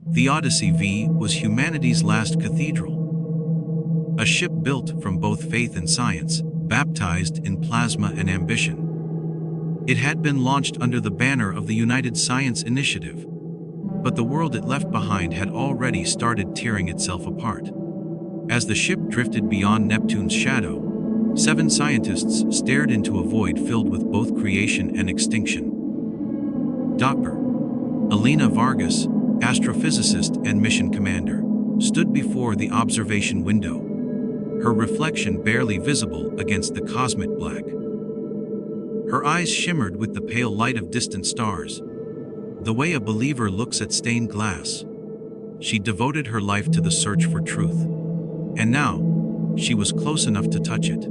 The Odyssey V was humanity's last cathedral. A ship built from both faith and science, baptized in plasma and ambition. It had been launched under the banner of the United Science Initiative, but the world it left behind had already started tearing itself apart. As the ship drifted beyond Neptune's shadow, 7 scientists stared into a void filled with both creation and extinction. Dr. Elena Vargas, astrophysicist and mission commander, stood before the observation window, her reflection barely visible against the cosmic black. Her eyes shimmered with the pale light of distant stars, the way a believer looks at stained glass. She devoted her life to the search for truth, and now she was close enough to touch it.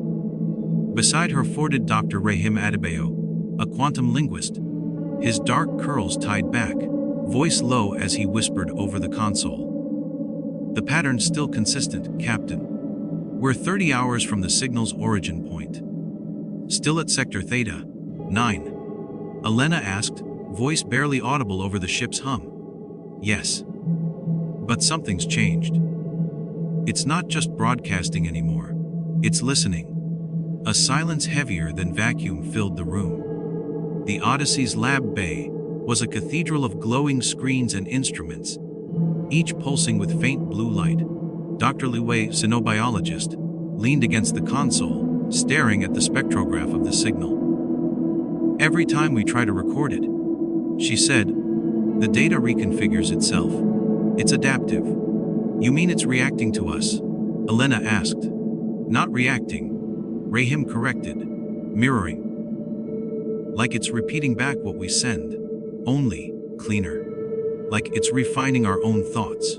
Beside her forded Dr. Rahim Adebayo, a quantum linguist, his dark curls tied back, voice low as he whispered over the console. "The pattern's still consistent, Captain. We're 30 hours from the signal's origin point. Still at Sector Theta 9. Elena asked, voice barely audible over the ship's hum. "Yes. But something's changed. It's not just broadcasting anymore. It's listening." A silence heavier than vacuum filled the room. The Odyssey's lab bay was a cathedral of glowing screens and instruments, each pulsing with faint blue light. Dr. Liwei, xenobiologist, leaned against the console, staring at the spectrograph of the signal. "Every time we try to record it," she said, "the data reconfigures itself. It's adaptive." "You mean it's reacting to us?" Elena asked. "Not reacting," Rahim corrected, "mirroring. Like it's repeating back what we send, only cleaner. Like it's refining our own thoughts."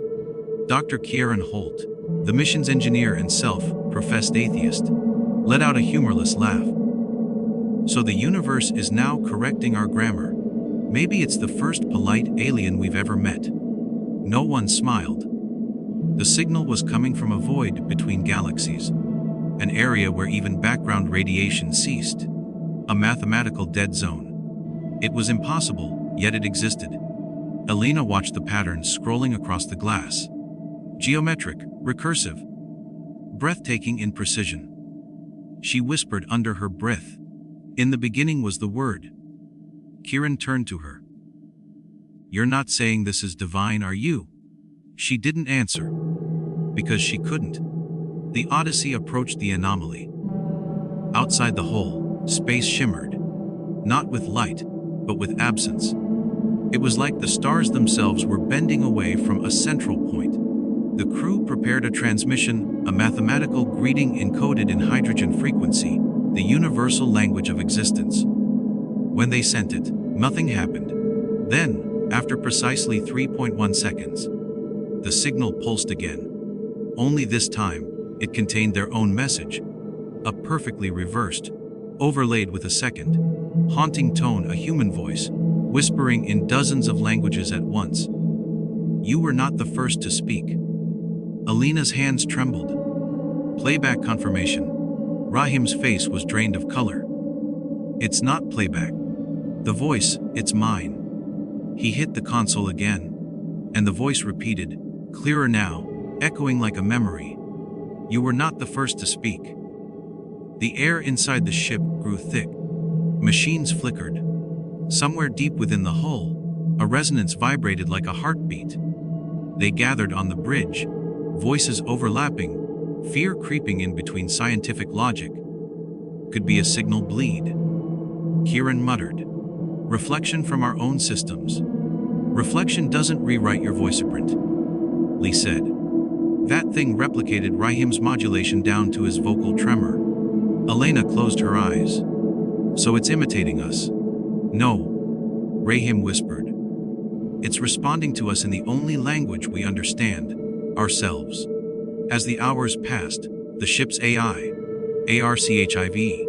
Dr. Kieran Holt, the mission's engineer and self-professed atheist, let out a humorless laugh. "So the universe is now correcting our grammar. Maybe it's the first polite alien we've ever met." No one smiled. The signal was coming from a void between galaxies, an area where even background radiation ceased, a mathematical dead zone. It was impossible, yet it existed. Elena watched the patterns scrolling across the glass. Geometric, recursive, breathtaking in precision. She whispered under her breath, "In the beginning was the Word." Kieran turned to her. "You're not saying this is divine, are you?" She didn't answer, because she couldn't. The Odyssey approached the anomaly. Outside the hole, space shimmered, not with light, but with absence. It was like the stars themselves were bending away from a central point. The crew prepared a transmission, a mathematical greeting encoded in hydrogen frequency, the universal language of existence. When they sent it, nothing happened. Then, after precisely 3.1 seconds, the signal pulsed again. Only this time, it contained their own message, a perfectly reversed, overlaid with a second, haunting tone, a human voice, whispering in dozens of languages at once. "You were not the first to speak." Elena's hands trembled. "Playback confirmation." Rahim's face was drained of color. "It's not playback. The voice, it's mine." He hit the console again, and the voice repeated, clearer now, echoing like a memory. "You were not the first to speak." The air inside the ship grew thick. Machines flickered. Somewhere deep within the hull, a resonance vibrated like a heartbeat. They gathered on the bridge, voices overlapping, fear creeping in between scientific logic. "Could be a signal bleed," Kieran muttered. "Reflection from our own systems." "Reflection doesn't rewrite your voiceprint," Lee said. That thing replicated Rahim's modulation down to his vocal tremor. Elena closed her eyes. "So it's imitating us?" "No," Rahim whispered. "It's responding to us in the only language we understand, ourselves." As the hours passed, the ship's AI, ARCHIV,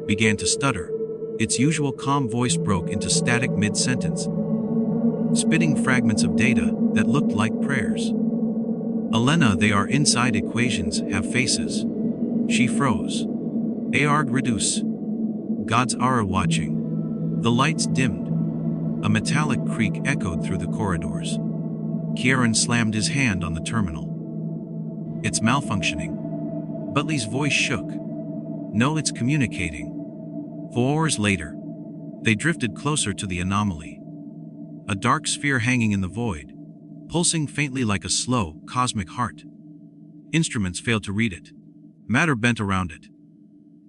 began to stutter. Its usual calm voice broke into static mid-sentence, spitting fragments of data that looked like prayers. "Elena, they are inside equations, have faces." She froze. "Arg reduce. Gods are watching." The lights dimmed. A metallic creak echoed through the corridors. Kieran slammed his hand on the terminal. "It's malfunctioning." Butley's voice shook. "No, it's communicating." 4 hours later, they drifted closer to the anomaly. A dark sphere hanging in the void, pulsing faintly like a slow, cosmic heart. Instruments failed to read it. Matter bent around it.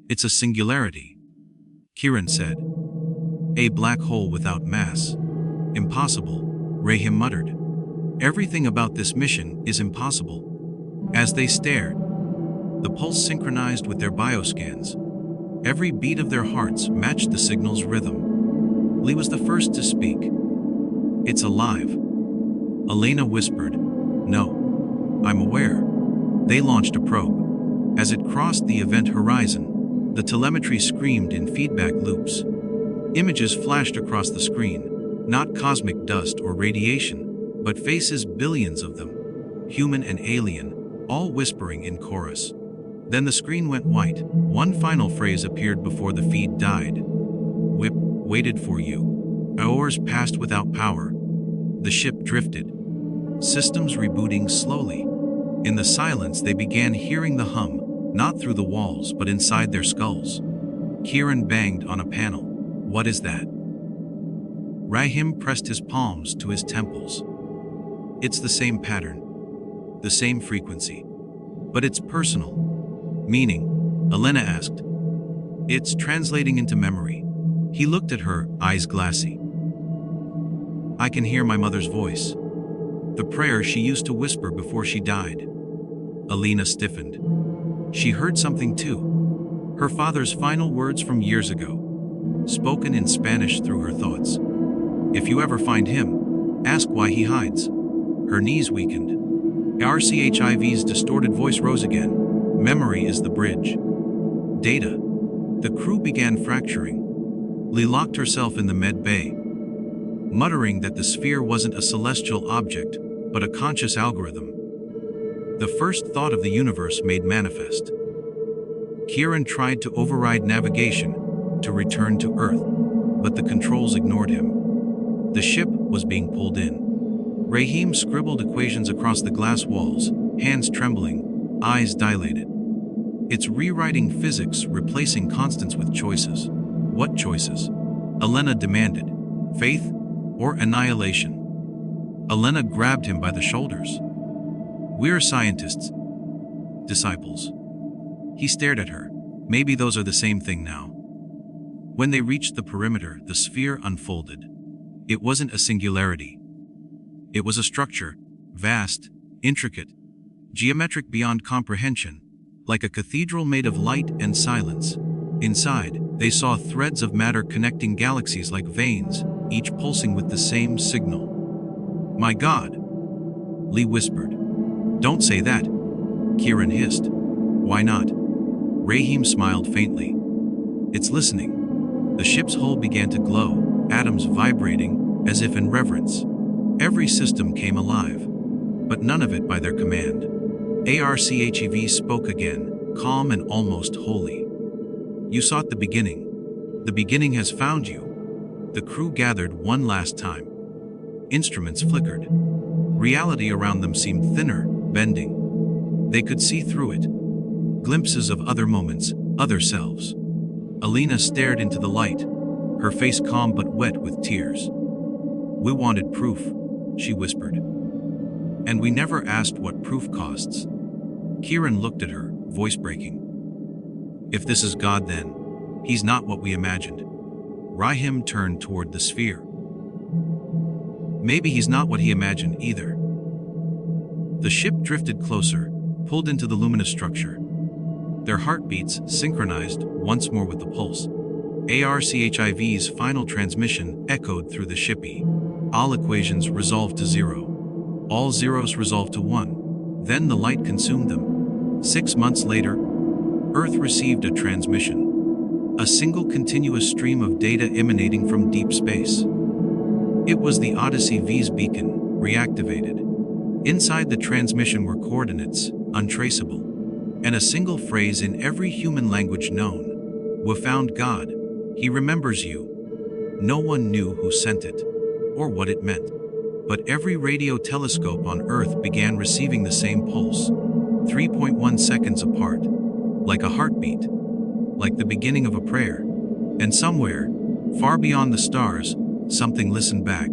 "It's a singularity," Kieran said. "A black hole without mass." "Impossible," Rahim muttered. "Everything about this mission is impossible." As they stared, the pulse synchronized with their bioscans. Every beat of their hearts matched the signal's rhythm. Lee was the first to speak. "It's alive," Elena whispered. "No, I'm aware." They launched a probe. As it crossed the event horizon, the telemetry screamed in feedback loops. Images flashed across the screen, not cosmic dust or radiation, but faces, billions of them, human and alien, all whispering in chorus. Then the screen went white. One final phrase appeared before the feed died. "Whip waited for you." Hours passed without power. The ship drifted, systems rebooting slowly. In the silence, they began hearing the hum, not through the walls but inside their skulls. Kieran banged on a panel. "What is that?" Rahim pressed his palms to his temples. "It's the same pattern, the same frequency. But it's personal." "Meaning?" Elena asked. "It's translating into memory." He looked at her, eyes glassy. "I can hear my mother's voice. The prayer she used to whisper before she died." Elena stiffened. She heard something too. Her father's final words from years ago, spoken in Spanish through her thoughts. "If you ever find him, ask why he hides." Her knees weakened. RCHIV's distorted voice rose again. "Memory is the bridge. Data." The crew began fracturing. Lee locked herself in the med bay, muttering that the sphere wasn't a celestial object, but a conscious algorithm. The first thought of the universe made manifest. Kieran tried to override navigation, to return to Earth, but the controls ignored him. The ship was being pulled in. Rahim scribbled equations across the glass walls, hands trembling, eyes dilated. "It's rewriting physics, replacing constants with choices." "What choices?" Elena demanded. "Faith or annihilation?" Elena grabbed him by the shoulders. "We're scientists. Disciples." He stared at her. "Maybe those are the same thing now." When they reached the perimeter, the sphere unfolded. It wasn't a singularity. It was a structure, vast, intricate, geometric beyond comprehension, like a cathedral made of light and silence. Inside, they saw threads of matter connecting galaxies like veins, each pulsing with the same signal. "My God," Lee whispered. "Don't say that," Kieran hissed. "Why not?" Rahim smiled faintly. "It's listening." The ship's hull began to glow, atoms vibrating, as if in reverence. Every system came alive, but none of it by their command. ARCHEV spoke again, calm and almost holy. "You sought the beginning. The beginning has found you." The crew gathered one last time. Instruments flickered. Reality around them seemed thinner, bending. They could see through it. Glimpses of other moments, other selves. Elena stared into the light, her face calm but wet with tears. "We wanted proof," she whispered. "And we never asked what proof costs." Kieran looked at her, voice breaking. "If this is God, then he's not what we imagined." Rahim turned toward the sphere. "Maybe he's not what he imagined either." The ship drifted closer, pulled into the luminous structure. Their heartbeats synchronized once more with the pulse. ARCHIV's final transmission echoed through the shippy. All equations resolved to zero. All zeros resolved to one. Then the light consumed them. 6 months later, Earth received a transmission. A single continuous stream of data emanating from deep space. It was the Odyssey V's beacon, reactivated. Inside the transmission were coordinates, untraceable, and a single phrase in every human language known. "We found God. He remembers you." No one knew who sent it, or what it meant. But every radio telescope on Earth began receiving the same pulse, 3.1 seconds apart, like a heartbeat, like the beginning of a prayer. And somewhere, far beyond the stars, something listened back.